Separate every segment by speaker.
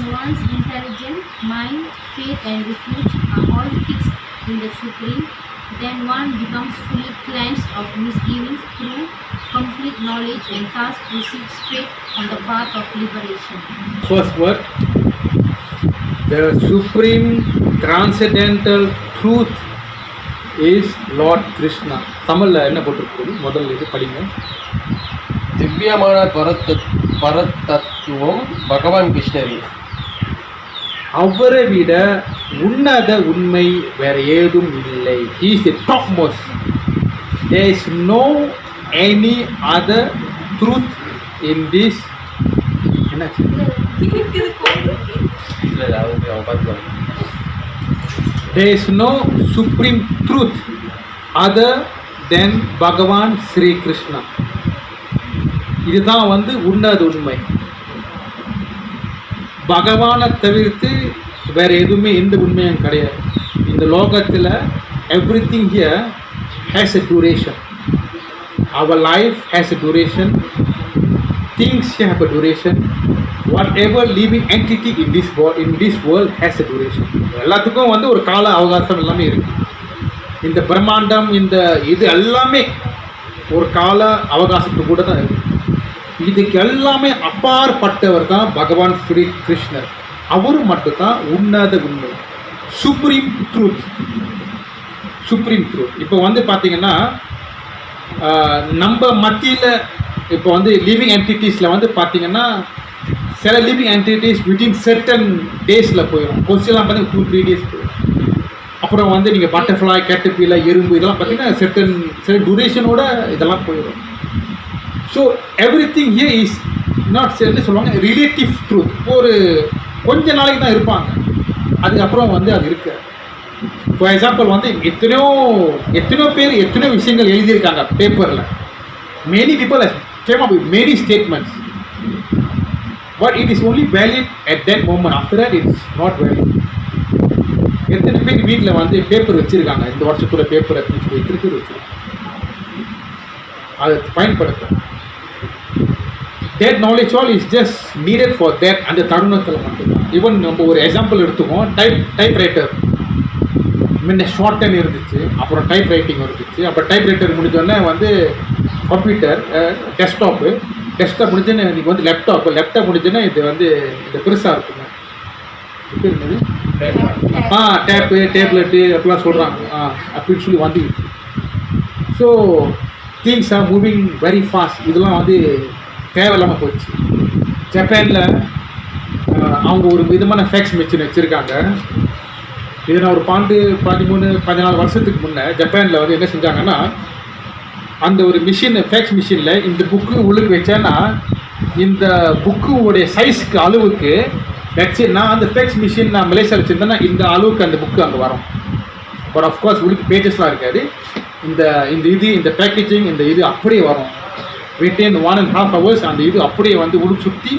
Speaker 1: When one's intelligence, mind, faith, and refuge are all fixed in the Supreme, then one becomes fully cleansed of misgivings through complete knowledge and thus proceeds straight on the path of liberation.
Speaker 2: First word, the supreme transcendental truth is Lord Krishna. தமிழில் என்ன போட்டிருக்கு முதல்ல இது படிங்க.
Speaker 3: திவ்யமான பரதத்துவம் பகவான் கிருஷ்ணரே.
Speaker 2: அவரை விட உன்னத உண்மை வேற ஏதும் இல்லை. He is the topmost. There is no any other truth in this. என்னாச்சு? There is no supreme truth other than Bhagavan Sri Krishna. இதுதான் உன்னத உண்மை. பகவானை தவிர்த்து வேற எதுவுமே எந்த உண்மையும் கிடையாது. இந்த லோகத்தில் everything here has a duration. Our life has a duration. Things have a duration. Whatever living entity in this world has a duration. எல்லாத்துக்கும் ஒரு கால அவகாசம் எல்லாமே இருக்கு. இந்த பிரம்மாண்டம் இந்த இது எல்லாமே ஒரு கால அவகாசத்து கூட தான் இருக்கு. இதுக்கு எல்லாமே அப்பாற்பட்டவர் தான் பகவான் ஸ்ரீ கிருஷ்ணர். அவர் மட்டும்தான் உன்னத உண்மை, சுப்ரீம் ட்ரூத். Supreme truth. இப்போ பார்த்தீங்கன்னா நம்ம மத்தியில் இப்போ லிவிங் என்டிட்டிஸில் பார்த்தீங்கன்னா சில லிவிங் என்டிட்டிஸ் வித்தின் சர்டன் டேஸில் போயிடும். கொஸ்டின்லாம் பார்த்தீங்கன்னா 2-3 டேஸ் போயிடும். அப்புறம் நீங்கள் பட்டர்ஃப்ளை, கேட்டர்பில்லர், எறும்பு இதெல்லாம் பார்த்தீங்கன்னா சில டூரேஷனோட இதெல்லாம் போயிடும். So every thing here is not என்ன சொல்லுவாங்க, ரிலேட்டிவ் ட்ரூத். ஒரு கொஞ்ச நாளைக்கு தான் இருப்பாங்க, அதுக்கப்புறம் அது இருக்கு. ஃபார் எக்ஸாம்பிள் எத்தனையோ பேர் எத்தனையோ விஷயங்கள் எழுதியிருக்காங்க பேப்பரில். Many people came up with many statements, but it is only valid at that moment. After that it's not valid. எத்தனை பேர் வீட்டில் பேப்பர் வச்சுருக்காங்க, இந்த வருஷத்துல பேப்பர் அப்படின்னு சொல்லி எத்தனை பேர் வச்சுருக்காங்க, அதை பயன்படுத்த. That knowledge all is just needed for that. அந்த தருணத்தில் மட்டும்தான். ஈவன் நம்ம ஒரு எக்ஸாம்பிள் எடுத்துக்கோம். டைப்ரைட்டர் முன்ன ஷார்ட் ஹேண்ட் இருந்துச்சு, அப்புறம் டைப் ரைட்டிங் இருந்துச்சு. அப்புறம் டைப்ரைட்டர் முடிஞ்சோடனே கம்ப்யூட்டர், டெஸ்க்டாப் முடிஞ்சோன்னே இன்றைக்கி லேப்டாப் முடிஞ்சோன்னே இது இந்த பெருசாக இருக்குங்க. எப்படி இருந்தது? டேப்பு, டேப்லெட்டு அப்படிலாம் சொல்கிறாங்க அப்படின்னு சொல்லி so things are moving very fast. இதெல்லாம் தேவையில்லாமல் போச்சு. ஜப்பானில் அவங்க ஒரு விதமான ஃபேக்ஸ் மிஷின் வச்சுருக்காங்க. இது நான் ஒரு 13-14 வருஷத்துக்கு முன்னே ஜப்பானில் என்ன செஞ்சாங்கன்னா, அந்த ஒரு மிஷின் ஃபேக்ஸ் மிஷினில் இந்த புக்கு உள்ளுக்கு வச்சேன்னா இந்த புக்குடைய சைஸ்க்கு அளவுக்கு வச்சு, நான் அந்த ஃபேக்ஸ் மிஷின் நான் மலேசியாவில் வச்சுருந்தேன்னா இந்த அளவுக்கு அந்த புக்கு அங்கே வரும். பட் ஆஃப்கோர்ஸ் உள்ளுக்கு பேஜஸ்லாம் இருக்காது. இந்த பேக்கேஜிங் இந்த இது அப்படியே வரும். வித்தின் 1.5 hours அந்த இது அப்படியே உள்ளுக்கு சுற்றி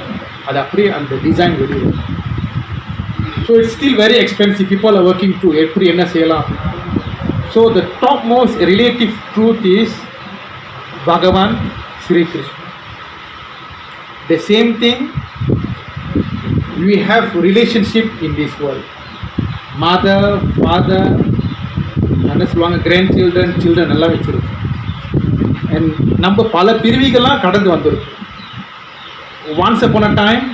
Speaker 2: அது அப்படியே அந்த டிசைன் வெளியே வரும். So it's still very expensive. People are working to எப்படி என்ன செய்யலாம். So the topmost relative truth is Bhagavan Shri Krishna. The same thing we have relationship in this world. Mother, father, என்ன சொல்லுவாங்க, கிராண்ட் சில்ட்ரன், சில்ட்ரன் எல்லாம் வச்சுருக்கு. And நம்ம பல பிரிவுகள்லாம் கடந்து வந்திருக்கு. ஒன்ஸ் அப்பான் அ டைம்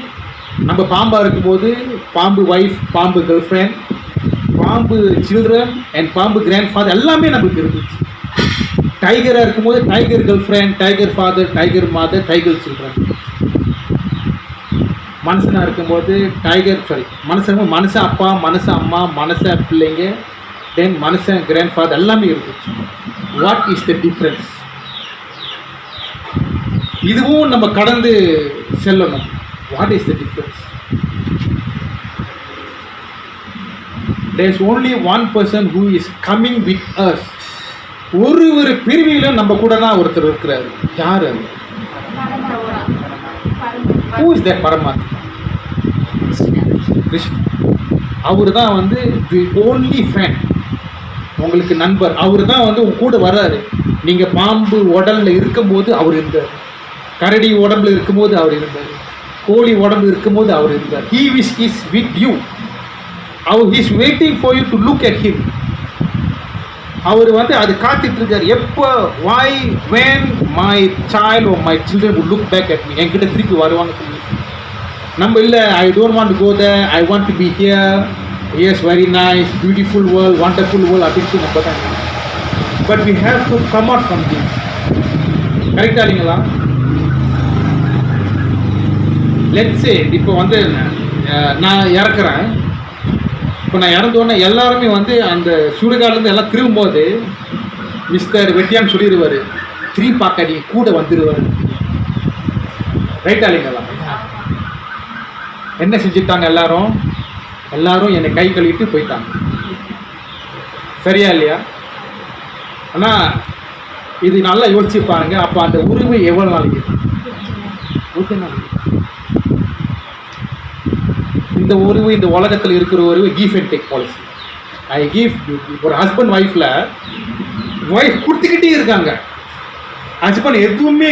Speaker 2: நம்ம பாம்பாக இருக்கும்போது பாம்பு ஒய்ஃப், பாம்பு கேர்ள் ஃப்ரெண்ட், பாம்பு சில்ட்ரன் அண்ட் பாம்பு கிராண்ட் ஃபாதர் எல்லாமே நம்மளுக்கு இருந்துச்சு. டைகராக இருக்கும்போது tiger girl friend, tiger father, tiger mother, tiger children. மனுஷனாக இருக்கும்போது மனுஷன் அப்பா, மனுஷன் அம்மா, மனுஷன் பிள்ளைங்க, தென் மனுஷன் கிராண்ட் ஃபாதர் எல்லாமே இருந்துச்சு. What is the difference? இதுவும் நம்ம கடந்து செல்லணும். What is the difference? There is only one person who is coming with us. ஒரு பிரிவிலும் நம்ம கூட தான் ஒருத்தர் இருக்கிறாரு. யார் அது? Who is that Paramatma? Krishna. அவர் தான் தி ஓன்லி ஃப்ரெண்ட், உங்களுக்கு நண்பர். அவர் தான் உங்க கூட வர்றாரு. நீங்கள் பாம்பு உடலில் இருக்கும்போது அவர் இருந்தார், கரடி உடம்புல இருக்கும்போது அவர் இருந்தார், கோழி உடம்பு இருக்கும்போது அவர் இருந்தார். He is with you. He is waiting for you to look at him. அவர் வந்து அது காத்துட்டு இருக்காரு. எப்போ why when my child or my children would look back at me, என்கிட்ட திருப்பி வருவாங்க சொல்லி. நம்ம இல்லை, I don't want to go there, I want to be here, yes very nice, beautiful world, wonderful world அப்படின்னு நம்ம தான். But we have to come out from this. கரெக்டா இல்லைங்களா? லெட்ஸ் சே இப்போ வந்து நான் இறக்குறேன். இப்போ நான் இறந்தோடனே எல்லாருமே வந்து அந்த சுடுகாலேருந்து எல்லாம் திரும்பும்போது மிஸ்டர் வெட்டியான்னு சொல்லிடுவார், திரும்பி பார்க்காடி கூட வந்துடுவார். ரைட்டா இல்லைங்களா? என்ன செஞ்சுட்டாங்க எல்லாரும் என்னை கை கழுவிட்டு போயிட்டாங்க. சரியா இல்லையா? ஆனால் இது நல்லா யோசிச்சு பாருங்க. அப்போ அந்த உரிமை எவ்வளோ நாளைக்கு? இந்த உரிமை இந்த உலகத்தில் இருக்கிற உரிமை give and take policy. I give. ஒரு ஹஸ்பண்ட் ஒய்ஃப் கொடுத்துக்கிட்டே இருக்காங்க. ஹஸ்பண்ட் எதுவுமே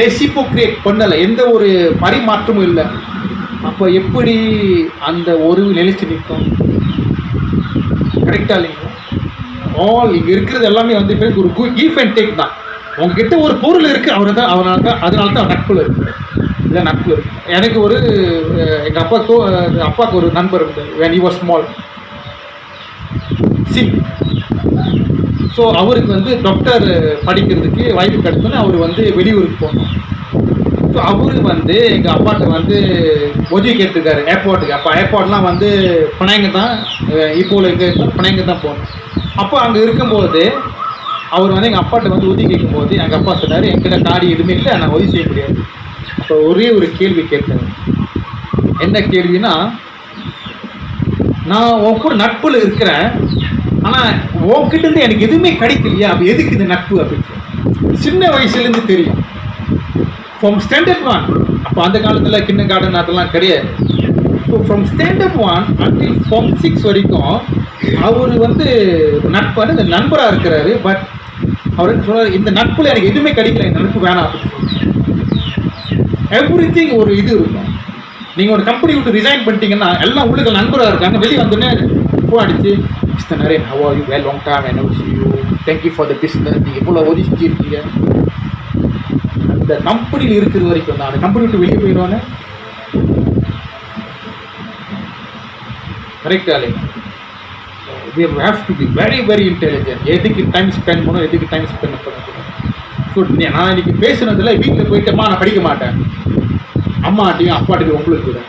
Speaker 2: ரெசிப்ரோகேட் பண்ணலை, எந்த ஒரு பரிமாற்றமும் இல்லை. அப்போ எப்படி அந்த உறவு நிலைச்சு நிற்கும்? கரெக்டா இல்லைங்களா? இங்கே இருக்கிறது எல்லாமே வந்து ஒரு கிவ் அண்ட் டேக் தான். உங்ககிட்ட ஒரு பொருள் இருக்குது, அதனால தான் நட்புல இருக்குது. இல்லை நட்புல இருக்கு. எனக்கு ஒரு எங்கள் அப்பாவுக்கு ஒரு நண்பர் இருந்தார். when he was small sick. So அவருக்கு வந்து டாக்டர் படிக்கிறதுக்கு வாய்ப்பு கிடைச்சோன்னே அவர் வந்து வெளியூருக்கு போகணும். ஸோ அவரு வந்து எங்கள் அப்பாட்ட வந்து உதவி கேட்டிருக்காரு ஏர்போர்ட்டுக்கு. அப்போ ஏர்போர்ட்லாம் வந்து பிணைங்க தான், இப்போல இருக்கிற பிணைங்க தான் போகணும். அப்போ அங்கே இருக்கும்போது அவர் வந்து எங்கள் அப்பாட்ட வந்து உதவி கேட்கும்போது எங்கள் அப்பா சொன்னார், என்கிட்ட காடி எதுவுமே இல்லை, நான் உதவி செய்ய முடியாது. அப்போ ஒரே ஒரு கேள்வி கேட்டேன். என்ன கேள்வினா, நான் உன் கூட நட்புல இருக்கிறேன், ஆனால் உன்கிட்ட இருந்து எனக்கு எதுவுமே கிடைக்கலையா, அப்போ எதுக்கு இந்த நட்பு அப்படின்னு சின்ன வயசுலேருந்து தெரியும். ஃப்ரம் ஸ்டாண்டர்ட் 1, அப்போ அந்த காலத்தில் கிண்டர் கார்டன் அதெல்லாம் கிடையாது. So from standard 1 until from 6 வரைக்கும் அவர் வந்து நட்பான இந்த நண்பராக இருக்கிறாரு. பட் அவர் சொல்கிறார், இந்த நட்பில் எனக்கு எதுவுமே கிடைக்கல, இந்த நட்பு வேணாம் அப்படின்னு சொல்லி. எவ்ரிதிங் ஒரு இது இருக்கும். நீங்கள் ஒரு கம்பெனி விட்டு ரிசைன் பண்ணிட்டீங்கன்னா எல்லாம் உள்ளுக்கு நண்பராக இருக்காங்க. வெளியே வந்தோடனே ஃபோன் அடிச்சு, mister Naren, how are you, well long time, I know see you, thank you for the business, நீங்கள் எவ்வளோ ஒதுக்கி இருக்கீங்க. அந்த கம்பெனியில் இருக்கிற வரைக்கும் தான். அந்த கம்பெனி விட்டு வெளியே போயிடுவாங்க. கரெக்டாக இல்லைங்க? we have to be very very intelligent. எதுக்கு டைம் ஸ்பெண்ட் பண்ணணும், எதுக்கு டைம் ஸ்பெண்ட் பண்ணணும். ஸோ நான் இன்னைக்கு பேசுனதில் வீட்டில் போயிட்டேம்மா நான் படிக்க மாட்டேன், அம்மாட்டையும் அப்பாட்டையும் உங்களுக்கு கூட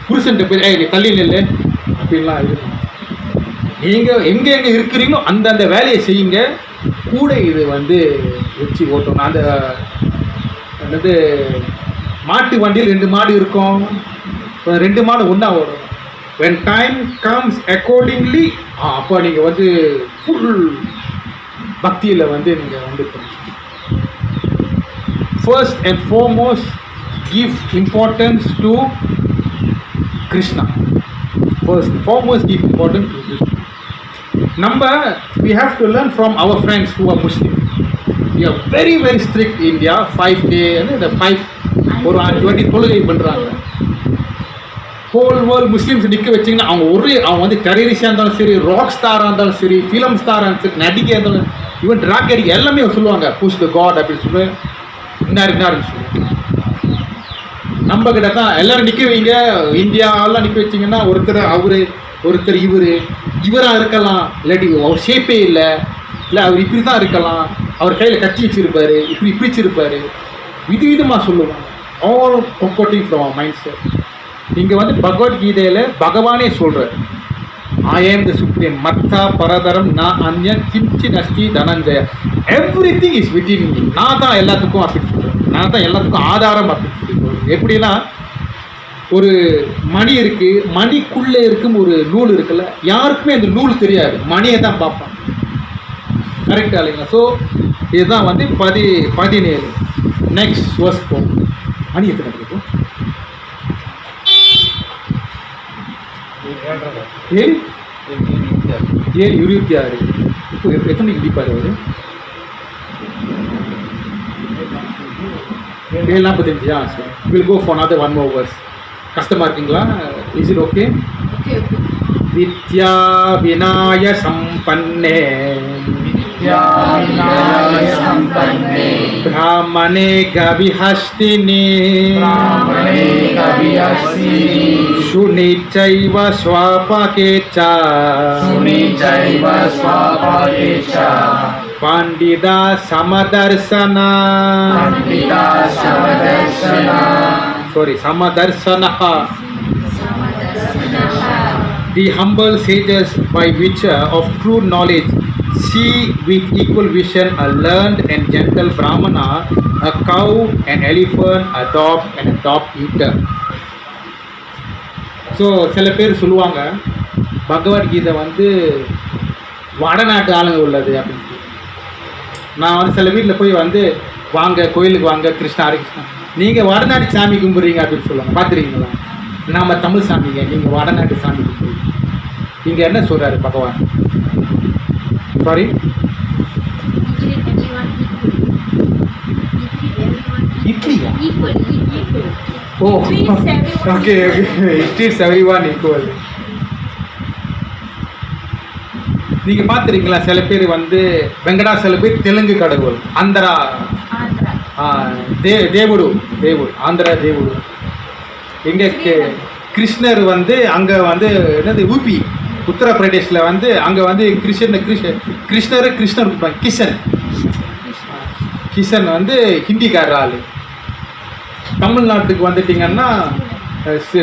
Speaker 2: புருஷன்ட்ட போய் நீ தள்ளி இல்லை அப்படின்லாம் இருக்கும். நீங்கள் எங்கே இருக்கிறீங்களோ அந்தந்த வேலையை செய்யுங்க. கூட இது வந்து வச்சு ஓட்டணும். அந்த என்னது மாட்டு வண்டியில் 2 மாடு இருக்கும், 2 மாடு ஒன்றா ஓடும். when time comes accordingly, அப்போ நீங்கள் வந்து ஃபுல் பக்தியில் வந்து நீங்கள் வந்து first and foremost give importance to Krishna. First and foremost give importance to Krishna. Number, we have to learn from our friends who are Muslim. We are very very strict in India. 5 day and the 5 ஒரு 20 தொழுகை பண்ணுறாங்க. Whole world Muslims நிற்க வச்சிங்கன்னா அவங்க வந்து டெரரிஸ்டாக இருந்தாலும் சரி, rock ஸ்டாராக இருந்தாலும் சரி, ஃபிலிம் ஸ்டாராக இருந்தாலும் சரி, நடிக்க இருந்தாலும், ஈவன் ட்ராக் அடிக்க எல்லாமே சொல்லுவாங்க புஷ் த காட் அப்படின்னு சொல்லி இன்னாருன்னு சொல்லி. நம்ம கிட்ட தான் எல்லோரும் நிற்க வைங்க. இந்தியாவெல்லாம் நிற்க வச்சிங்கன்னா ஒருத்தர் இவராக இருக்கலாம், இல்லாட்டி அவர் ஷேப்பே இல்லை அவர் இப்படி தான் இருக்கலாம், அவர் கையில் கட்சி வச்சுருப்பார், இப்படி பிடிச்சிருப்பார், விதமாக சொல்லுவாங்க. All comforting from our mind set. இங்கே வந்து பகவத்கீதையில் பகவானே சொல்கிறார், ஐ ஆம் த சுப்ரீம் மத்தா பரதரம் நான் அந்யன் கிஞ்சி நஷ்டி Dhananjaya, everything is within me. நான் தான் எல்லாத்துக்கும் அப்படின்னு சொல்கிறேன், நான் தான் எல்லாத்துக்கும் ஆதாரம் அப்படின்னு சொல்லி சொல்கிறேன். எப்படின்னா, ஒரு மணி இருக்குது, மணிக்குள்ளே இருக்கும் ஒரு நூல் இருக்குல்ல, யாருக்குமே அந்த நூல் தெரியாது, மணியை தான் பார்ப்பான். கரெக்டாக இல்லைங்களா? ஸோ இதுதான் வந்து 17. நெக்ஸ்ட் வர்ஸ் போகும். மணி எத்தனை கிடைக்கும்? 7:26. இப்போ எத்தனைக்கு டிப்பாரு அவர்? 7:45 சரி will go for another 1 more verse. கஷ்டமாக இருக்குங்களா? Is it okay?
Speaker 1: Okay.
Speaker 2: வித்யா விநாய சம்பன்னே ब्राह्मणे गविहस्तिनि शुनि चैव स्वापके च पंडिता समदर्शना समदर्शनः the humble sages by which of true knowledge see with equal vision a learned and gentle brahmana, a cow, an elephant, a dog and a dog eater. So சில பேர் சொல்லுவாங்க பகவத்கீதை வந்து வடநாட்டு ஆளுங்க உள்ளது அப்படின்னு. நான் வந்து சில வீட்டில் போய் வந்து வாங்க கோயிலுக்கு வாங்க கிருஷ்ணா ஹரே கிருஷ்ணா, நீங்கள் வடநாட்டு சாமி கும்பிட்றீங்க அப்படின்னு சொல்லுவாங்க. பார்த்துருக்கீங்களா? நாம் தமிழ் சாமிங்க, நீங்கள் வடநாட்டு சாமி கும்பிட்றீங்க. இங்கே என்ன சொல்கிறாரு பகவான்? சாரி, இட்லியா? Oh okay, it treats everyone equal. நீங்க பார்த்துருக்கீங்களா? சில பேர் வந்து வெங்கடாசல தெலுங்கு கடவுள், ஆந்திரா தேவுடு ஆந்திரா தேவுடு. எங்க கிருஷ்ணர் வந்து அங்கே வந்து என்னது ஊபி உத்தரப்பிரதேஷில் வந்து அங்கே வந்து கிருஷ்ணர் கிஷன் வந்து ஹிந்திக்கார ஆள். தமிழ்நாட்டுக்கு வந்துட்டிங்கன்னா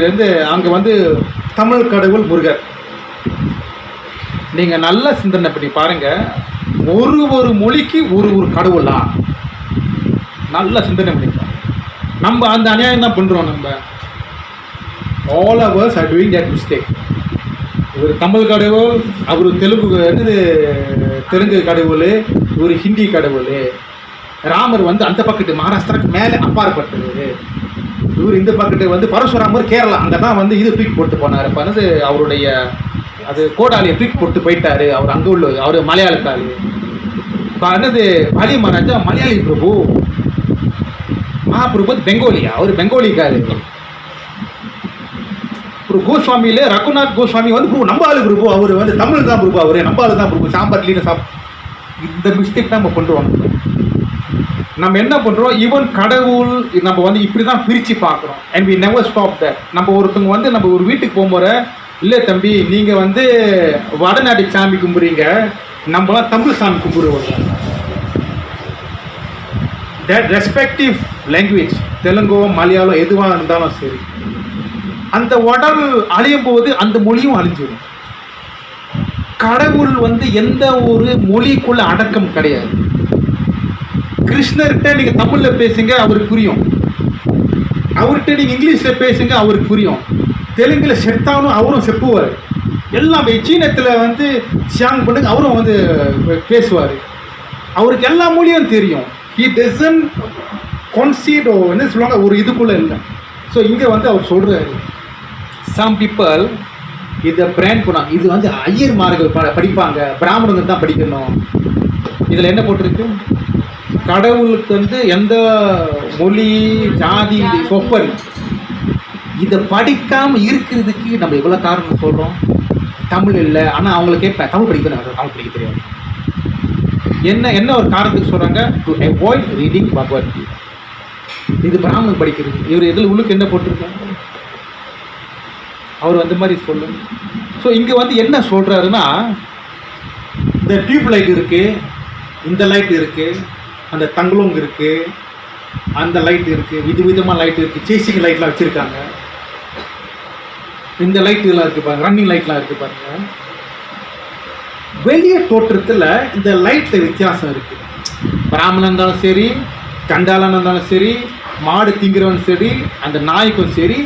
Speaker 2: வந்து அங்கே வந்து தமிழ் கடவுள் முருகர். நீங்கள் நல்ல சிந்தனை பண்ணி பாருங்கள், ஒரு மொழிக்கு ஒரு கடவுளா? நல்ல சிந்தனை பண்ணிக்கலாம். நம்ம அந்த அநியாயம் தான் பண்ணுறோம். நம்ம all of us are doing that mistake. ஒரு தமிழ் கடவுள், அவர் தெலுங்கு கடவுள், ஒரு ஹிந்தி கடவுள். ராமர் வந்து அந்த பக்கத்து மகாராஷ்டிராக்கு மேலே அப்பாற்பட்டது. இவர் இந்த பக்கத்து வந்து பரசுராமர் கேரளா, அங்கே தான் வந்து இது தூக்கி போட்டு போனார். இப்போ வந்து அவருடைய அது கோடாலியை தூக்கி போட்டு போயிட்டாரு. அவர் அங்கே உள்ள அவர் மலையாளத்தாள். இப்போ என்னது பாலி மகாராஜா மலையாளி பிரபு, மகாபிரபு பெங்கோலியா, அவர் பெங்கோலிக்காரு. ஒரு கோஸ்வாமியில ரகுநாத் கோஸ்வாமி வந்து பிரபு நம்ம ஆளு பிரபு, அவர் வந்து தமிழ் தான் பிரபு, அவரு நம்ம ஆளு தான் பிரபு, சாம்பார் லீட இந்த மிஸ்டேக் தான் நம்ம பண்ணுறோம். நம்ம என்ன பண்ணுறோம், ஈவன் கடவுள் நம்ம வந்து இப்படி தான் பிரித்து பார்க்குறோம். And we never stop that. நம்ம ஒருத்தவங்க வந்து நம்ம ஒரு வீட்டுக்கு போகும்போது, இல்லை தம்பி நீங்கள் வந்து வடநாட்டு சாமி கும்பிட்றீங்க, நம்மளாம் தமிழ் சாமி கும்பிடுவோம். தட் ரெஸ்பெக்டிவ் லாங்குவேஜ், தெலுங்கோ மலையாளம் எதுவாக இருந்தாலும் சரி, அந்த உடல் அழியும் போது அந்த மொழியும் அழிஞ்சிடும். கடவுள் வந்து எந்த ஒரு மொழிக்குள்ள அடக்கம் கிடையாது. கிருஷ்ணர்கிட்ட நீங்க தமிழ்ல பேசுங்க, அவருக்கு புரியும். அவர்கிட்ட நீங்க இங்கிலீஷ்ல பேசுங்க, அவருக்கு புரியும். தெலுங்குல செத்தாலும் அவரும் செப்புவார். எல்லாம் சீனத்துல வந்து சியாங் பண்ணுங்க, அவரும் வந்து பேசுவார். அவருக்கு எல்லா மொழியும் தெரியும். ஹி டசன்ட் கான்சீட் என்ன சொல்லுவாங்க, ஒரு இதுக்குள்ள இல்லை. ஸோ இங்கே வந்து அவர் சொல்றாரு, சம் பீப்புள் இதை பிராண்ட் பண்ணாங்க, இது வந்து ஐயர்மார்கள் படிப்பாங்க, பிராமணங்க தான் படிக்கணும். இதில் என்ன போட்டிருக்கு, கடவுளுக்கு வந்து எந்த மொழி ஜாதி சொப்பல் இதை படிக்காமல் இருக்கிறதுக்கு நம்ம எவ்வளோ காரணம் சொல்கிறோம். தமிழ் இல்லை, ஆனால் அவங்களுக்கு கேட்பேன் தமிழ் படிக்கணும், அவங்க படிக்க தெரியாது. என்ன ஒரு காரணத்துக்கு சொல்கிறாங்க, டு அவாய்ட் ரீடிங் பகவத்கீதை. இது பிராமணன் படிக்கிறது. இவர் எதில் உள்ளுக்கு என்ன போட்டிருக்காங்க, அவர் அந்த மாதிரி சொல்லுங்க. ஸோ இங்கே வந்து என்ன சொல்கிறாருன்னா, இந்த டியூப் லைட் இருக்குது, இந்த லைட் இருக்குது, அந்த தங்கலோங் இருக்குது, அந்த லைட் இருக்குது, விதமாக லைட் இருக்குது, சேசிங் லைட்லாம் வச்சுருக்காங்க. இந்த லைட் இதெல்லாம் இருக்குது பாருங்க, ரன்னிங் லைட்லாம் இருக்குது பாருங்க. வெளியே தோற்றத்தில் இந்த லைட்டில் வித்தியாசம் இருக்குது. பிராமணன் இருந்தாலும் சரி, கண்டாளன் இருந்தாலும் சரி, மாடு திங்கிறவன் சரி, அந்த நாய்க்கும் சரி,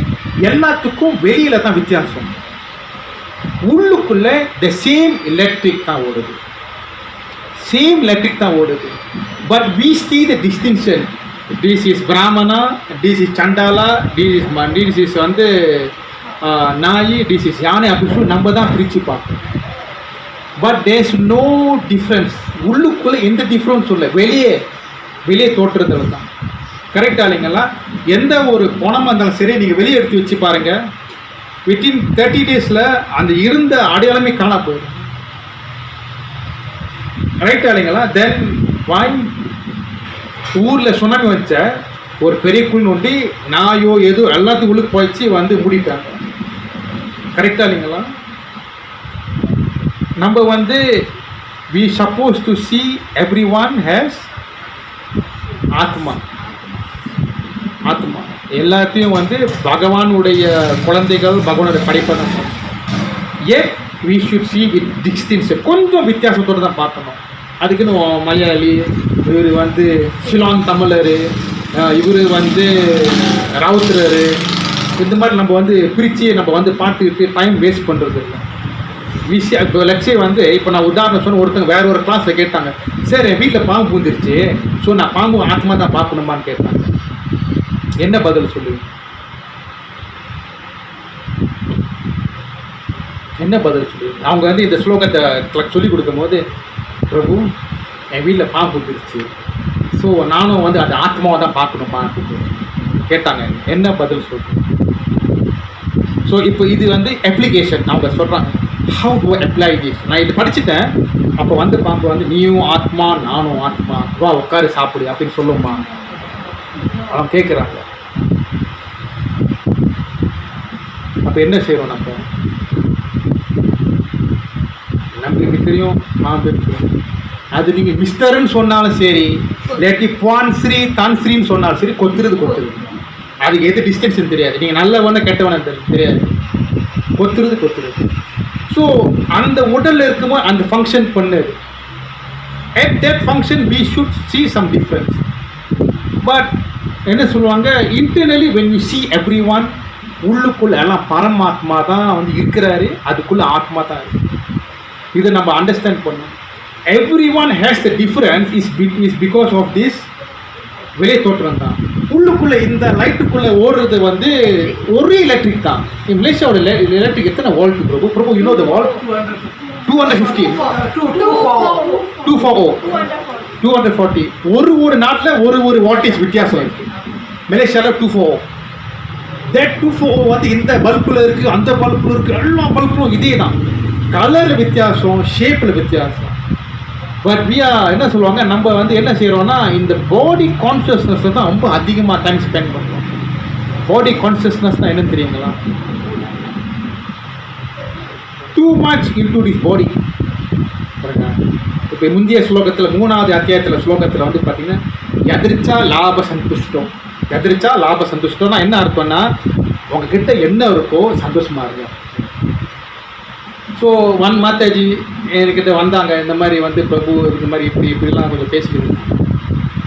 Speaker 2: எல்லாத்துக்கும் வெளியில தான் வித்தியாசம். உள்ளுக்குள்ள த சேம் எலக்ட்ரிக் தான் ஓடுது, but we see the distinction. This is Brahmana, this is Chandala, this is வந்து நாய், this is யானை அப்படின்னு சொல்லி நம்ம தான் பிரித்து பார்க்கணும். But there's no difference. உள்ளுக்குள்ளே எந்த டிஃப்ரென்ஸ் இல்லை, வெளியே தோற்றத்தில் தான். கரெக்டா இல்லைங்களா? எந்த ஒரு பணமாக இருந்தாலும் சரி நீங்கள் வெளியே எடுத்து வச்சு பாருங்க, வித்தின் 30 டேஸில் அந்த இருந்த அடையாளமே காணா போயிடும். கரெக்டா இல்லைங்களா? தென் வாய் ஊரில் சுனாமி வச்ச ஒரு பெரிய குழி நோண்டி நாயோ ஏதோ எல்லாத்தையும் உள்ளுக்கு போயிடுச்சு வந்து மூடிட்டாங்க. கரெக்டா இல்லைங்களா? நம்ம வந்து we supposed to see everyone has ஆத்மா. ஆத்மா எல்லாத்தையும் வந்து பகவானுடைய குழந்தைகள், பகவானுடைய படைப்பை. ஏன் we should see with distinction, கொஞ்சம் வித்தியாசத்தோடு தான் பார்க்கணும். அதுக்குன்னு மலையாளி, இவர் வந்து ஷிலாங் தமிழர், இவர் வந்து ராவுத்தரர், இந்த மாதிரி நம்ம வந்து பிரித்து நம்ம வந்து பார்த்துக்கிட்டு டைம் வேஸ்ட் பண்ணுறது இல்லை. விஷயம் இப்போ லட்சியம் வந்து இப்போ நான் உதாரணம் சொன்ன, ஒருத்தங்க வேற ஒரு கிளாஸில் கேட்டாங்க, சார் என் வீட்டில் பாம்பு பூந்துருச்சு, ஸோ நான் பாம்பு ஆத்மா தான் பார்க்கணுமான்னு கேட்டாங்க. என்ன பதில் சொல்லுவீங்க? என்ன பதில் சொல்லுவீங்க? அவங்க வந்து இந்த ஸ்லோகத்தை சொல்லிக் கொடுக்கும் போது, பிரபு என் வீட்டில் பாம்பு பூந்துருச்சு, ஸோ நானும் வந்து அந்த ஆத்மாவை தான் பார்க்கணுமா கேட்டாங்க. என்ன பதில் சொல்லுங்க? ஸோ இப்போ இது வந்து அப்ளிகேஷன். அவங்க சொல்கிறாங்க, ஹவு டு அப்ளை திஸ். நான் இது படிச்சுட்டேன், அப்போ வந்து பாம்பு வந்து நீயும் ஆத்மா நானும் ஆத்மா, வா உட்காரு சாப்பிடு அப்படின்னு சொல்லுமா? அவங்க கேட்குறாங்க. அப்போ என்ன செய்கிறோம் நம்ம? நம்மளுக்கு தெரியும் பாம்பு இருக்கு, அது நீங்கள் மிஸ்டர்ன்னு சொன்னாலும் சரி, இல்லாட்டி பான் ஸ்ரீ தான் ஸ்ரீன்னு சொன்னாலும் சரி, கொத்துறது. அதுக்கு எது டிஸ்டன்ஸ்ன்னு தெரியாது. நீங்கள் நல்லவன கெட்டவன தெரியாது, கொத்துறது. ஸோ அந்த உடலில் இருக்கும்போது அந்த ஃபங்க்ஷன் பண்ணுது. At that function we should see some difference. But என்ன சொல்லுவாங்க, internally when you see everyone, உள்ளுக்குள்ள எல்லாம் பரமாத்மா தான் வந்து இருக்கிறாரு, அதுக்குள்ள ஆத்மா தான் இருக்கு. இதை நம்ம அண்டர்ஸ்டாண்ட் பண்ணணும். everyone has the difference is because of this வெளியே தோற்றம் தான். உள்ளுக்குள்ள இந்த லைட்டுக்குள்ள ஓடுறது வந்து ஒரே எலக்ட்ரிக் தான். மலேசியாவோட எலக்ட்ரிக் எத்தனை volt Prabhu? Prabhu you know the volt? 250 240. ஒரு நாட்டில் ஒரு வாட்டேஜ் வித்தியாசம் இருக்கு. மலேசியாவில் 240. தட் 240 வந்து இந்த பல்புல இருக்கு, அந்த பல்புல இருக்கு, எல்லா பல்பும் இதே தான். கலர் வித்தியாசம், ஷேப்பில் வித்தியாசம். பட் என்ன சொல்லுவாங்க, நம்ம வந்து என்ன செய்கிறோம்னா இந்த பாடி கான்ஷியஸ்னஸ் தான் ரொம்ப அதிகமாக டைம் ஸ்பெண்ட் பண்ணுறோம். பாடி கான்ஷியஸ்னஸ்னால் என்னன்னு தெரியுங்களா? Too much into this body. பாருங்க, இப்போ முந்தைய ஸ்லோகத்தில் 3வது அத்தியாயத்தில் ஸ்லோகத்தில் வந்து பார்த்தீங்கன்னா எதிர்ச்சா லாப சந்துஷ்டம்னா என்ன அர்த்தம்னா, உங்ககிட்ட என்ன இருக்கோ சந்தோஷமாக இருக்கும். ஸோ மாதாஜி என்கிட்ட வந்தாங்க, இந்த மாதிரி வந்து பிரபு இந்த மாதிரி இப்படிலாம் கொஞ்சம் பேசிக்கிட்டு.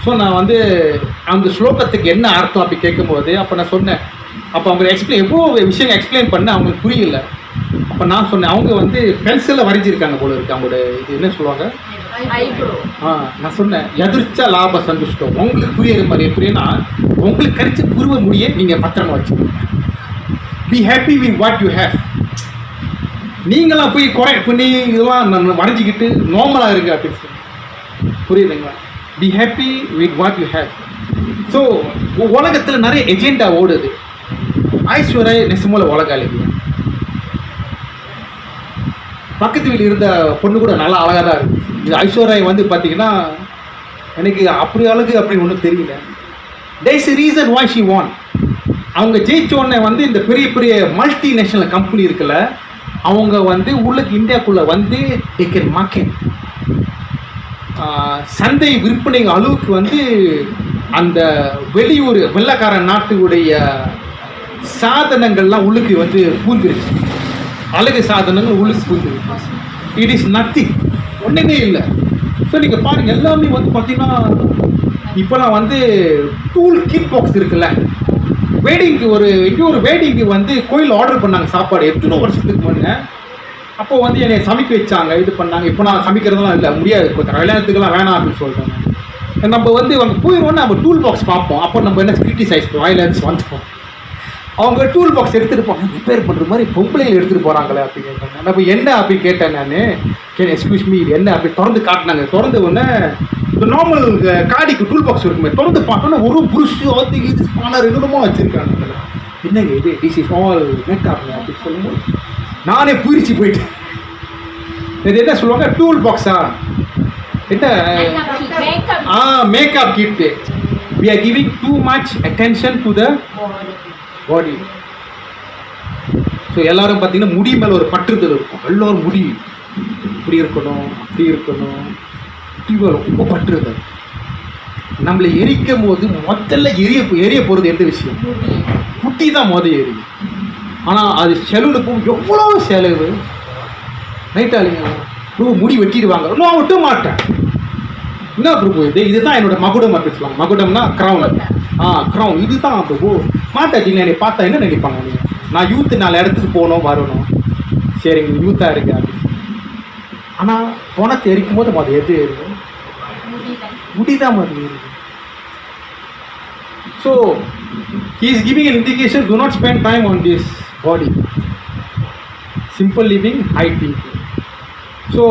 Speaker 2: ஸோ நான் வந்து அந்த ஸ்லோகத்துக்கு என்ன அர்த்தம் அப்படி கேட்கும்போது அப்போ நான் சொன்னேன். அப்போ அவங்க எவ்வளோ விஷயம் எக்ஸ்பிளைன் பண்ண அவங்களுக்கு புரியல. அப்போ நான் சொன்னேன், அவங்க வந்து பென்சிலில் வரைஞ்சிருக்காங்க போல இருக்கு. அவங்களோட இது என்ன சொல்லுவாங்க, நான் சொன்னேன் எதிர்ச்சா லாப சந்துஷ்டம். உங்களுக்கு புரியுற மாதிரி எப்படின்னா, உங்களுக்கு கடிச்சு புருவ முடிய நீங்கள் பத்திரமா வச்சுக்கோங்க. Be happy with what you have. நீங்களாம் போய் குறை பண்ணி இதெல்லாம் நான் வரைஞ்சிக்கிட்டு நார்மலாக இருக்கு அப்படின்னு சொல்லி, புரியுதுங்களா? Be happy with what you have. So உலகத்தில் நிறைய எஜெண்டா ஓடுது. ஐஸ்வர்யா நெசமோல உலகாளிங்க. பக்கத்து வீட்டில் இருந்த பொண்ணு கூட நல்லா அழகாக தான் இருக்குது. இது ஐஸ்வர்யா வந்து பார்த்தீங்கன்னா எனக்கு அப்படி அழகு அப்படின்னு ஒன்றும் தெரியல. there is a reason why she won. அவங்க ஜெயிச்சோடனே வந்து இந்த பெரிய பெரிய மல்டிநேஷனல் கம்பெனி இருக்குல்ல, அவங்க வந்து உள்ளுக்கு இந்தியாவுக்குள்ளே வந்து டேக்கன் மார்க்கெட் சந்தை விற்பனை அளவுக்கு வந்து அந்த வெளியூர் வெள்ளக்கார நாட்டுடைய சாதனங்கள்லாம் உள்ளுக்கு வந்து பூந்துருச்சு. அழகு சாதனங்கள் உள்ளுக்கு பூந்துருக்கு. இட் இஸ் நத்திங், ஒன்றுமே இல்லை. ஸோ நீங்கள் பாருங்கள், எல்லாமே வந்து பார்த்தீங்கன்னா இப்போலாம் வந்து டூல் கிட் பாக்ஸ் இருக்குல்ல. வெட்டிங்க்கு ஒரு வெட்டிங்க்கு வந்து கோயில் ஆர்டர் பண்ணாங்க சாப்பாடு எத்தனோ வருஷத்துக்கு முன்னே. அப்போ வந்து என்னை சமைக்க வச்சாங்க, இது பண்ணாங்க. இப்போ நான் சமைக்கிறதுலாம் இல்லை, முடியாது, இப்போ கல்யாணத்துக்குலாம் வேணாம் அப்படின்னு சொல்லிட்டாங்க. நம்ம வந்து அங்கே போயிடுவோம், நம்ம டூல் பாக்ஸ் பார்ப்போம். அப்போ நம்ம என்ன கிரிட்டிசைஸ் வயலன்ஸ் வந்துப்போம். அவங்க டூல் பாக்ஸ் எடுத்துகிட்டு போங்க, ரிப்பேர் பண்ணுற மாதிரி பொம்பளைகள் எடுத்துகிட்டு போகிறாங்களே அப்படின்னு கேட்டாங்க. நம்ம என்ன அப்படின்னு கேட்டேன் நான், எக்ஸ்கியூஸ் மீ இது என்ன அப்படி திறந்து காட்டினாங்க. திறந்த உடனே இந்த நார்மல் காடிக்கு டூல் பாக்ஸ் இருக்குமே, திறந்து பார்த்தோன்னா ஒரு புருஷு அது இது ஸ்பானர் என்னமோ வச்சிருக்காங்க. என்னங்க இது, திஸ் இஸ் ஆல் மேக்கப் அப்படின்னு சொல்லும்போது நானே பூரிச்சு போயிட்டேன். இது என்ன சொல்லுவாங்க, டூல் பாக்ஸா, என்ன makeup kit. we are giving too much attention to the body. So எல்லாரும் பார்த்தீங்கன்னா முடி மேலே ஒரு பற்றுதல் இருக்கும். எல்லோரும் முடி இப்படி இருக்கணும், அப்படி இருக்கணும், இப்படி ரொம்ப பற்றுதல். நம்மளை எரிக்கும் போது முதல்ல எரிய போகிறது எந்த விஷயம், முட்டி தான் முதல் எரியும். ஆனால் அது செலவுக்கும் எவ்வளோ செலவு, ரைட்டா இல்லைங்க? முடி வெட்டிடுவாங்க, நான் வெட்ட மாட்டேன். என்ன பிரபு இதுதான் என்னோட மகுடம் அப்படின்னு சொல்லுவாங்க. மகுடம்னா க்ரௌன். க்ரௌன் இதுதான் பிரபு. மாட்டாச்சிங்க என்னை பார்த்தா என்ன நினைப்பாங்க, நீங்கள் நான் யூத்து 4 இடத்துக்கு போகணும் வரணும், சரிங்க யூத்தாக இருக்கு அப்படின்னு. ஆனால் பணத்தை எரிக்கும் போது அது எது எரியும், முடிதான் அது எரியும். So he is giving an indication, do not spend time on this body, simple living, high thinking. So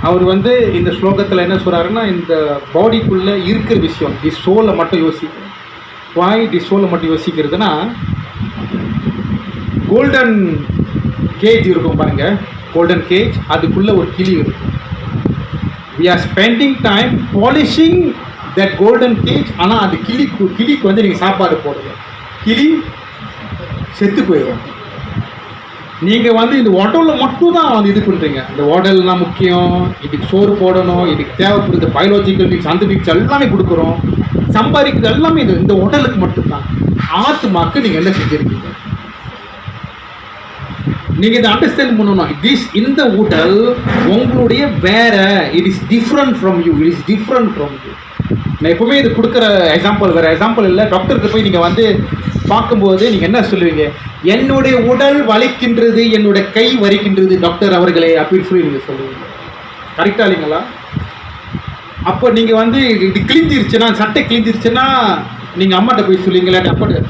Speaker 2: அவர் வந்து இந்த ஸ்லோகத்தில் என்ன சொல்கிறாருன்னா, இந்த பாடிக்குள்ளே இருக்கிற விஷயம் தி சோலை மட்டும் யோசிக்கிறேன். வாய் தி சோலை மட்டும் யோசிக்கிறதுனா, கோல்டன் கேஜ் இருக்கும் பாருங்க, கோல்டன் கேஜ், அதுக்குள்ளே ஒரு கிளி இருக்கும். we are spending time polishing that golden cage. ஆனால் அது கிளிக்கு வந்து நீங்கள் சாப்பாடு போடுங்க, கிளி செத்து போயிடும். நீங்கள் வந்து இந்த உடலில் மட்டும் தான் வந்து இது பண்ணுறீங்க. இந்த உடல்னா முக்கியம், இதுக்கு சோறு போடணும், இதுக்கு தேவைப்படுது பயாலஜிக்கல் நீட்ஸ், அந்த நீட்ஸ் எல்லாமே கொடுக்குறோம், சம்பாதிக்கிறது எல்லாமே இந்த உடலுக்கு மட்டும்தான். ஆத்மாக்கு நீங்கள் என்ன செஞ்சுருக்கீங்க, நீங்கள் இதை அண்டர்ஸ்டாண்ட் பண்ணணும். இந்த உடல் உங்களுடைய வேற, it is different from you, it is different from you. நான் எப்பவுமே இது கொடுக்குற எக்ஸாம்பிள் வேறு எக்ஸாம்பிள் இல்லை. டாக்டருக்கு போய் நீங்கள் வந்து பார்க்கும்போது நீங்கள் என்ன சொல்லுவீங்க, என்னுடைய உடல் வலிக்கின்றது, என்னுடைய கை வலிக்கின்றது டாக்டர் அவர்களே அப்படின்னு சொல்லி நீங்கள் சொல்லுவீங்க. கரெக்டாக இல்லைங்களா? அப்போ நீங்கள் வந்து இது கிழிஞ்சிருச்சுன்னா, சட்டை கிழிஞ்சிருச்சுன்னா நீங்கள் அம்மாட்ட போய் சொல்லுவீங்களா,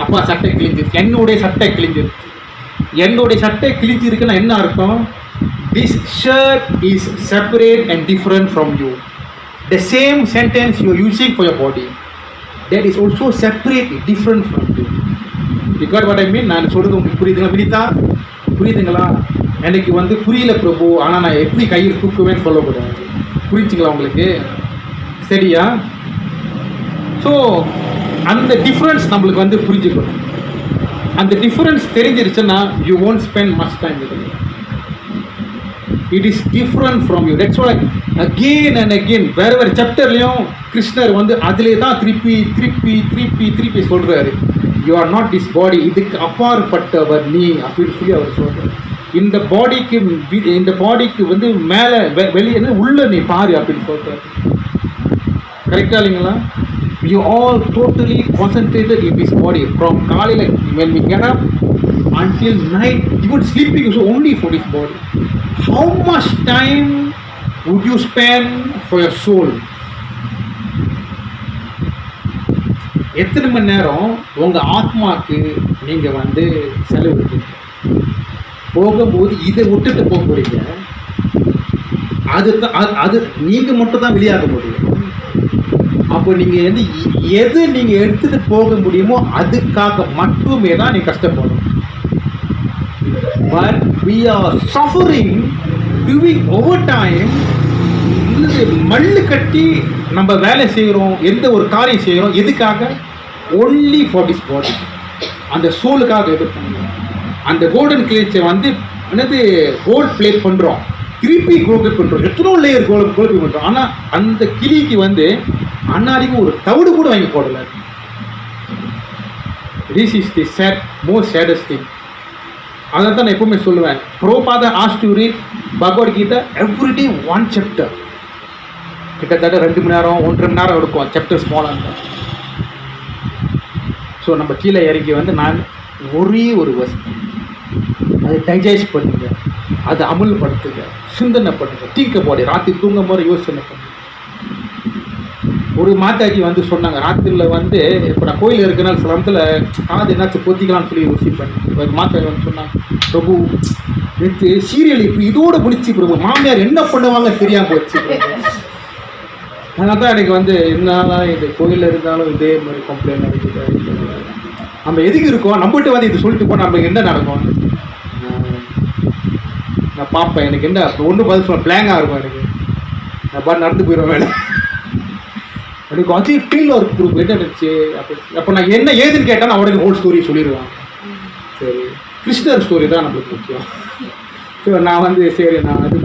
Speaker 2: அப்பா சட்டை கிழிஞ்சிருச்சு, என்னுடைய சட்டை கிழிஞ்சிருச்சு. என்னுடைய சட்டை கிழிஞ்சிருக்குன்னா என்ன அர்த்தம், this shirt is separate and different from you. The same sentence you are using for your body, that is also separate, different from you. You got what I mean? நான் சொல்கிறது உங்களுக்கு புரியுதுங்களா வினிதா? புரியுதுங்களா? எனக்கு வந்து புரியல பிரபு, ஆனால் நான் எப்படி கையில் தூக்குவேன்னு சொல்லக்கூடாது. புரிஞ்சுங்களா உங்களுக்கு? சரியா? ஸோ அந்த டிஃப்ரென்ஸ் நம்மளுக்கு வந்து புரிஞ்சுக்கணும். அந்த difference தெரிஞ்சிருச்சுன்னா you won't spend much time with it. It is different from you. That's why again and again wherever சாப்டர்லையும் கிருஷ்ணர் வந்து அதிலே தான் திருப்பி சொல்கிறாரு, you are not this body, இதுக்கு அப்பாற்பட்டவர் நீ அப்படின்னு சொல்லி அவர் சொல்கிறார். இந்த பாடிக்கு வந்து மேலே வெளியே உள்ள நீ பாரு அப்படின்னு சொல்கிறார். கரெக்டாக இல்லைங்களா? You all totally concentrated in this body from காலையில் when we get up until night, even sleeping is only for this body. How much time would you spend for your soul? எத்தனை மணி நேரம் உங்கள் ஆத்மாக்கு நீங்கள் வந்து செலவிடுறீங்க? போகும்போது இதை விட்டுட்டு போக போறீங்க, அது நீங்கள் மட்டும் தான் வெளியாக முடியும். அப்போ நீங்கள் வந்து எது நீங்கள் எடுத்துகிட்டு போக முடியுமோ அதுக்காக மட்டுமே தான் நீங்கள் கஷ்டப்படணும். But we are suffering doing overtime. மல்லு கட்டி நம்ம வேலை செய்கிறோம், எந்த ஒரு காரியம் செய்கிறோம், எதுக்காக? only for this body. அந்த சோலுக்காக எது பண்ணுறோம்? அந்த கோல்டன் கிளேச்சை வந்து என்னது கோல்ட் பிளேட் பண்ணுறோம், திருப்பி கோல்ட் பண்ணுறோம், எத்தனோ லேயர் கோல்ட் பண்ணுறோம். ஆனால் அந்த கிளிக்கு வந்து அன்னாடிக்கு ஒரு தவிடு கூட வாங்கி போடலை. This is the most saddest thing. அதான் தான் நான் எப்பவுமே சொல்லுவேன், Prabhupada asked to read Bhagavad Gita everyday 1 chapter. கிட்டத்தட்ட 2 மணி நேரம் 1.5 மணி நேரம் எடுக்கும் சாப்டர் ஸ்மாலாக இருந்தால். ஸோ நம்ம கீழே இறங்கி வந்து நான் ஒரே ஒரு வசதி அதை டைஜஸ்ட் பண்ணுங்க, அதை அமுல்படுத்துங்க, சிந்தனை பண்ணுங்க, தீக்க போடி ராத்திரி தூங்கும் போது யோசனை பண்ணுங்க. ஒரு மாதாஜி வந்து சொன்னாங்க, ராத்திரியில் வந்து இப்போ நான் கோயில் இருக்கிறனால சில இடத்துல காது என்னாச்சும் பொத்திக்கலாம்னு சொல்லி யோசிப்பேன். ஒரு மாதாஜி வந்து சொன்னாங்க, பிரபு நேற்று சீரியல் இப்போ இதோடு முடிச்சு பிரபு, மாமியார் என்ன பண்ணுவாங்க தெரியாமல் போச்சு. அதனால தான் எனக்கு வந்து இருந்தாலும் இது கோயிலில் இருந்தாலும் இதே மாதிரி கம்ப்ளைண்ட் நடக்குது. நம்ம எதுக்கு இருக்கோம், நம்மகிட்ட வந்து இது சொல்லிட்டு போனால் நம்மளுக்கு என்ன நடக்கும்? நான் பார்ப்பேன், எனக்கு என்ன ஒன்றும் பதில் சொல்ல பிளாங்காக இருக்கும். எனக்கு நான் பாட்டு நடந்து போயிடுவேன் வேலை. எனக்கு அதே ஃபீல் ஒரு குரூப் என்ன இருந்துச்சு அப்போ நான் என்ன ஏதுன்னு கேட்டால் நான் உடனே ஹோல் ஸ்டோரி சொல்லிடுவேன். சரி, கிருஷ்ணர் ஸ்டோரி தான் நம்மளுக்கு முக்கியம். ஸோ நான் வந்து சரி நான் அது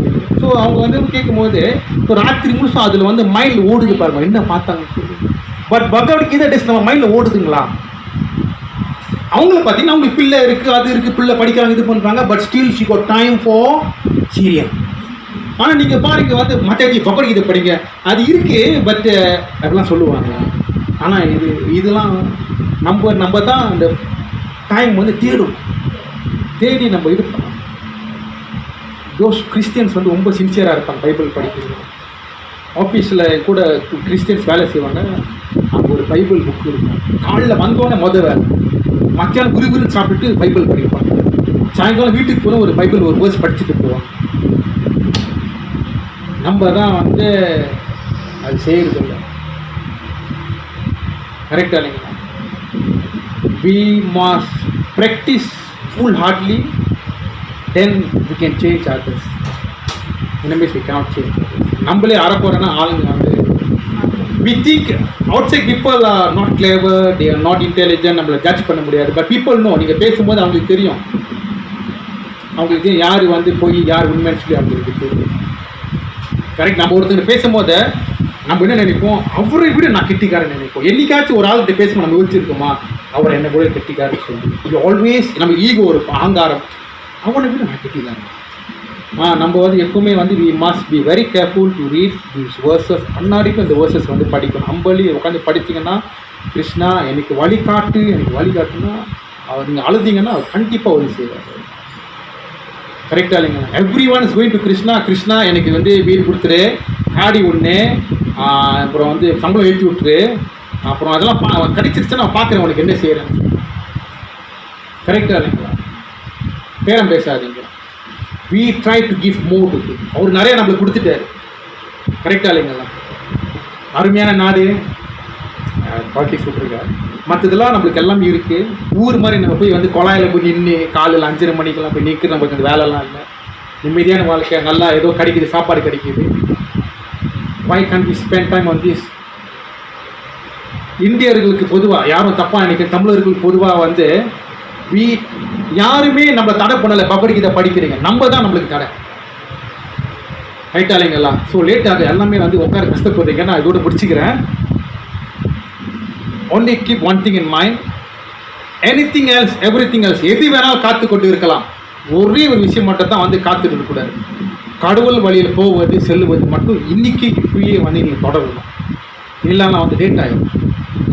Speaker 2: ஸோ அவங்க வந்து கேட்கும்போது இப்போ ராத்திரி முழுசும் அதில் வந்து மைண்டில் ஓடுது பாருங்க என்ன பார்த்தாங்க. பட் பகவத்கீதை டெஸ்ட் நம்ம மைண்டில் ஓடுதுங்களா? அவங்கள பார்த்தீங்கன்னா அவங்களுக்கு பிள்ளை இருக்குது, அது இருக்குது, பிள்ளை படிக்கிறாங்க, இது பண்ணுறாங்க. But still she got time for serial. ஆனால் நீங்கள் பாருங்க வந்து மற்ற பகவத்கீதை படிங்க அது இருக்குது, பட் அதெல்லாம் சொல்லுவாங்க. ஆனால் இதெல்லாம் நம்ம தான் அந்த டைம் வந்து தேடி நம்ம இது பண்ணலாம். தோஸ் கிறிஸ்டியன்ஸ் வந்து ரொம்ப சின்சியராக இருப்பாங்க பைபிள் படிக்கிறது. ஆஃபீஸில் கூட கிறிஸ்டியன்ஸ் வேலை செய்வாங்க, அங்கே ஒரு பைபிள் புக் இருக்கும். காலையில் வந்தோடனே வேலை, மத்தியானம் குருகுருன்னு சாப்பிட்டுட்டு பைபிள் படிப்பாங்க. சாயங்காலம் வீட்டுக்கு போனால் ஒரு பைபிள் ஒரு வேர்ஸ் படிச்சுட்டு போவாங்க. நம்ம தான் வந்து அது செய்யறதில்லை. கரெக்டாக இல்லைங்களா? we must practice full-heartedly, then we can change others. Enemies we cannot change others. நம்மளே அறப்போறேன்னா ஆளுங்க வந்து we think outside people are not clever, they are not intelligent, நம்மளை ஜட்ஜ் பண்ண முடியாது. பட் people know, நீங்கள் பேசும்போது அவங்களுக்கு தெரியும், அவங்களுக்கு யார் வந்து போய் யார் உண்மைன்னு சொல்லி அவங்களுக்கு தெரியும். கரெக்ட். நம்ம ஒருத்தர் பேசும்போது நம்ம என்ன நினைப்போம், அவரை விட நான் கெட்டிக்காரன் நினைப்போம். என்னைக்காச்சும் ஒரு ஆள்கிட்ட பேசும்போது நம்ம யோசிச்சிருக்கோமா அவர் என்ன கூட கெட்டிக்காரன்னு சொல்லி? இது ஆல்வேஸ் நம்ம ஈகோ இருக்கும், அகங்காரம். அவனை விட நான் கெட்டிக்காரன். நம்ம வந்து எப்பவுமே வந்து we must be very careful to read these verses. அன்னாடிக்கும் இந்த வேர்சஸ் வந்து படிக்கணும். அம்பளி உட்காந்து படிச்சிங்கன்னா கிருஷ்ணா எனக்கு வழிகாட்டுனா அவர் நீங்கள் அழுதிங்கன்னா அவர் கண்டிப்பாக உதவி செய்வார். கரெக்டாக இல்லைங்க? Every one is going to Krishna எனக்கு வந்து வீடு கொடுத்துரு, காடி ஒன்று, அப்புறம் வந்து சம்பளம் ஏற்றி விட்டுரு, அப்புறம் அதெல்லாம் கிடைச்சிருச்சு நான் பார்க்குறேன் உனக்கு என்ன செய்கிறேன். கரெக்டாக இல்லைங்களா? பேரம் பேசாதீங்க. we try to give more to him. அவர் நிறைய நம்மளுக்கு கொடுத்துட்டாரு. கரெக்டாக இல்லைங்களா? அருமையான நாடு பாலிட்டிக்ஸ் விட்டுருக்காரு. மற்றதெல்லாம் நம்மளுக்கு எல்லாமே இருக்குது. ஊர் மாதிரி நம்ம போய் வந்து குழாயில் போய் நின்று காலையில் 5:30 மணிக்கெல்லாம் போய் நிற்கிற நம்மளுக்கு அந்த வேலைலாம் இல்லை. நிம்மதியான வாழ்க்கை, நல்லா ஏதோ கிடைக்குது, சாப்பாடு கிடைக்குது. why can't we spend time on this? இந்தியர்களுக்கு பொதுவாக யாரும் தப்பாக நினைக்கிற தமிழர்களுக்கு பொதுவாக வந்து யாருமே நம்ம தடை பண்ணலை. பகவத்கீதை படிக்கிறீங்க, நம்ம தான் நம்மளுக்கு தடை. ரைட்டா இல்லைங்களா? ஸோ லேட் ஆகுது, எல்லாமே வந்து உட்கார கஷ்டப்படுறீங்க. நான் இதோட முடிச்சுக்கிறேன். only keep one thing in mind, anything else, everything else, எது வேணாலும் காத்து கொண்டு இருக்கலாம். ஒரே ஒரு விஷயம் மட்டும் தான் வந்து காத்துட்டு இருக்கக்கூடாது. கடவுள் வழியில் போவது செல்லுவது மட்டும் இன்னைக்கு இப்பயே வந்து நீங்கள் தொடரணும். இல்லைன்னா வந்து லேட் ஆகிடும்.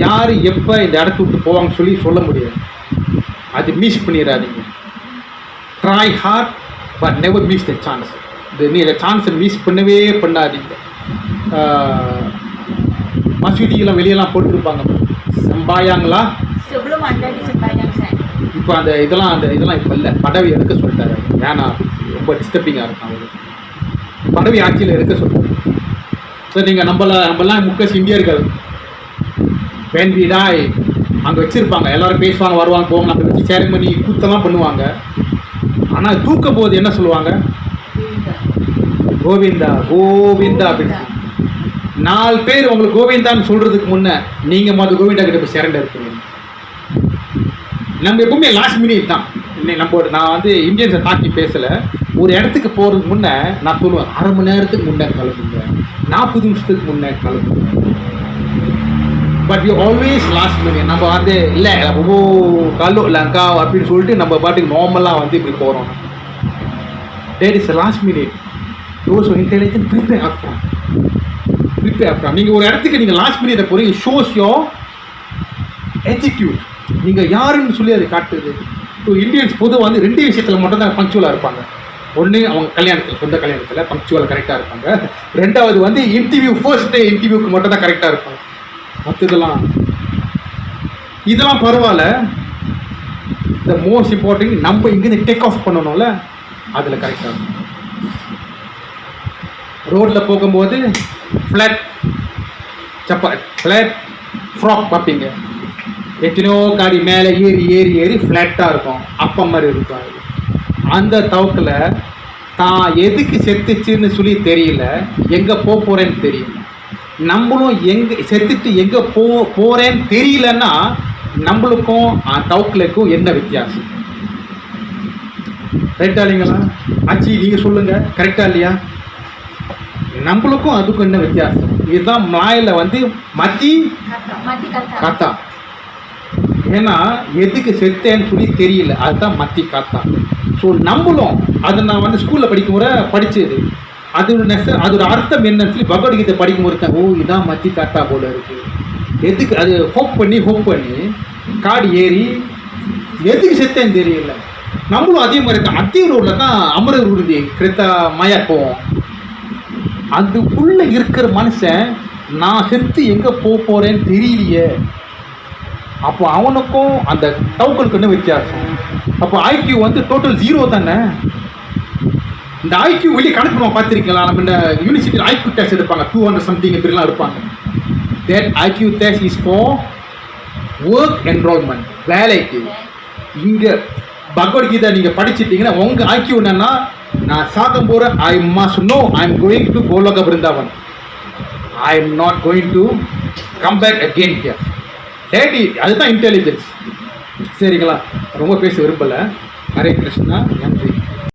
Speaker 2: யார் எப்போ இந்த இடத்த விட்டு போவாங்கன்னு சொல்ல முடியாது. அது மிஸ் பண்ணிடாதீங்க. Try heart but never miss the chance. இந்த சான்ஸை மிஸ் பண்ணவே பண்ணாதீங்க. மசூதியெல்லாம் வெளியெல்லாம் போட்டுருப்பாங்க, சம்பாயாங்களா இப்போ அந்த இதெல்லாம் இப்போ இல்லை. பதவி எடுக்க சொல்லிட்டாரு, ஏன்னா ரொம்ப டிஸ்டர்பிங்காக இருக்கும். அவங்களுக்கு பதவி ஆட்சியில் எடுக்க சொல்லிட்டாரு. ஸோ நீங்கள் நம்மலாம் முக்காசி இந்தியர்கள் வேன் வீடாய் அங்கே வச்சுருப்பாங்க. எல்லோரும் பேசுவாங்க, வருவாங்க, போவாங்க. நம்ம வச்சு சேரமணி கூத்தெல்லாம் பண்ணுவாங்க. ஆனால் தூக்கும் போது என்ன சொல்லுவாங்க? கோவிந்தா கோவிந்தா அப்படின்னு. 4 பேர் உங்களுக்கு கோவிந்தான்னு சொல்கிறதுக்கு முன்னே நீங்கள் கோவிந்தா கிட்ட போய் சரண்டர் இருப்பீங்க. நம்ம எப்பவுமே லாஸ்ட் மினிட் தான். நான் வந்து இந்தியன்ஸை தாக்கி பேசலை. ஒரு இடத்துக்கு போகிறதுக்கு முன்னே நான் சொல்லுவேன், 1/2 மணி நேரத்துக்கு முன்னே கலப்புங்க, 40 நிமிஷத்துக்கு முன்னே கலப்புங்க. But you always last minute. நம்ம வந்து இல்லை கல்லோ லங்கா அப்படின்னு சொல்லிட்டு நம்ம பாட்டுக்கு நார்மலாக வந்து இப்படி போகிறோம். That is last minute. Those intelligent prepare ஆஃப்ரம். நீங்கள் ஒரு இடத்துக்கு நீங்கள் லாஸ்ட் மினிட்டை போகிறீங்க, ஷோஸ் யோர் எட்டிட்யூட். நீங்கள் யாருன்னு சொல்லி அதை காட்டுது. ஸோ இந்தியன்ஸ் பொதுவாக வந்து 2 விஷயத்தில் மட்டும்தான் பங்க்சுவலாக இருப்பாங்க. ஒன்று அவங்க கல்யாணத்தில், சொந்த கல்யாணத்தில் பங்க்சுவலாக கரெக்டாக இருப்பாங்க. 2வது வந்து இன்டர்வியூ, ஃபர்ஸ்ட் டே இன்டர்வியூக்கு மட்டும் தான் கரெக்டாக இருப்பாங்க. இதெல்லாம் பரவாயில்ல. த மோஸ்ட் இம்பார்ட்டன்ட், நம்ம இங்கேருந்து டேக் ஆஃப் பண்ணணும்ல, அதில் கரெக்டாக இருக்கும். ரோட்டில் போகும்போது ஃப்ளாட் ஃப்ளாட் ஃப்ராக் பார்ப்பீங்க, எத்தனையோ காடி மேலே ஏறி ஏறி ஏறி ஃப்ளாட்டாக இருக்கும், அப்பம் மாதிரி இருக்கும். அந்த தவக்கில் தான் எதுக்கு செத்துச்சுன்னு சொல்லி தெரியல, எங்கே போகிறேன்னு தெரியல. நம்மளும் எங்கே செத்துட்டு எங்கே போகிறேன்னு தெரியலன்னா நம்மளுக்கும் தவக்கலுக்கும் என்ன வித்தியாசம்? ரைட்டா இல்லைங்களா? ஆச்சி நீங்கள் சொல்லுங்கள், கரெக்டா இல்லையா? நம்மளுக்கும் அதுக்கும் என்ன வித்தியாசம்? இதுதான் மலாயில் வந்து மத்தி காத்தா. ஏன்னா எதுக்கு செத்தேன்னு சொல்லி தெரியல, அதுதான் மத்தி காத்தா. ஸோ நம்மளும் அதை நான் வந்து ஸ்கூலில் படிக்கும் முறை படித்தது, அதோட அர்த்தம் என்னன்னு சொல்லி பகவத்கீதை படிக்கும் போது ஓ இதான் மத்தி காத்தா போல இருக்கு. எதுக்கு அது ஹோப் பண்ணி காடு ஏறி எதுக்கு செத்தேன்னு தெரியல. நம்மளும் அதே மாதிரி தான் அத்தியூரில் தான் அமரர் உறுதி கிருத்தா மாயா போவோம். அதுக்குள்ளே இருக்கிற மனுஷன் நான் செத்து எங்கே போகிறேன்னு தெரியலையே. அப்போ அவனுக்கும் அந்த டவுக்களுக்கு என்ன வித்தியாசம்? அப்போ ஐக்யூ வந்து டோட்டல் 0 தானே. இந்த ஐக்யூ வெளியே கணக்கு பார்த்துருக்கலாம். நம்ம இந்த யூனிவர்சிட்டியில் ஐக்யூ டெஸ்ட் எடுப்பாங்க, 200 சம்திங் இப்படிலாம் எடுப்பாங்க. That IQ test is for work enrolment, வேலைக்கு. இங்கே பகவத்கீதை நீங்கள் படிச்சுட்டீங்கன்னா உங்கள் ஐக்யூ என்னன்னா, நான் சாதம் போகிறேன், I must know I am going to Goloka Vrindavan, I am not going to come back again here. டேடி அதுதான் இன்டெலிஜென்ஸ். சரிங்களா? ரொம்ப பேச விரும்பலை. ஹரே கிருஷ்ணா. நன்றி.